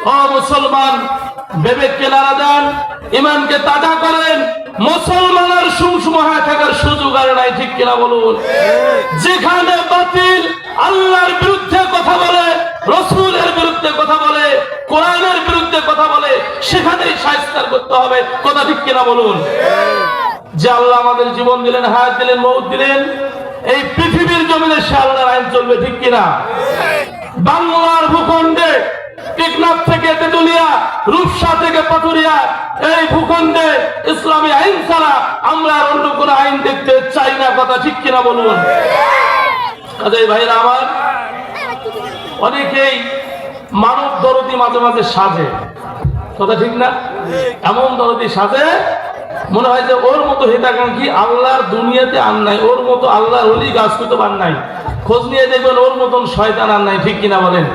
ও মুসলমান, বিবেককে নাড়া দেন, ইমানকে তাজা করেন। মুসলমানের সুসমহায় থাকার সুযোগ আর নাই, ঠিক কিনা বলুন? যেখানে বাতিল আল্লাহর বিরুদ্ধে কথা বলে, রাসূলের বিরুদ্ধে কথা বলে, কোরআনের বিরুদ্ধে কথা বলে, সেখানেই শায়েস্তা করতে হবে। কথা ঠিক কিনা বলুন? যে আল্লাহ আমাদের জীবন দিলেন, হায়াত দিলেন, মউত দিলেন, এই পৃথিবীর জমিনে সে আল্লাহর আইন চলবে, ঠিক কিনা? বাংলার ভূখণ্ডে টেকনাফ থেকে তেতুলিয়া, রূপসা থেকে পাথুরিয়া, এই ভূখণ্ডে ইসলামী আইন ছাড়া আমরা আর অন্য কোন আইন দেখতে চাই না। কথা ঠিক কিনা বলুন? কাজেই ভাইরা আমার, অনেকেই মানব দরদি মাঝে মাঝে সাজে, কথা ঠিক না? এমন দরদি সাজে মনে হয় যে ওর মতো হিতাকাঙ্ক্ষী আল্লাহর দুনিয়াতে আর নাই, ওর মতো আল্লাহর ওলি গাছ কুতুব আর নাই। খোঁজ নিয়ে দেখবেন ওর মতন শয়তান আর নাই, ঠিক কিনা বলেন?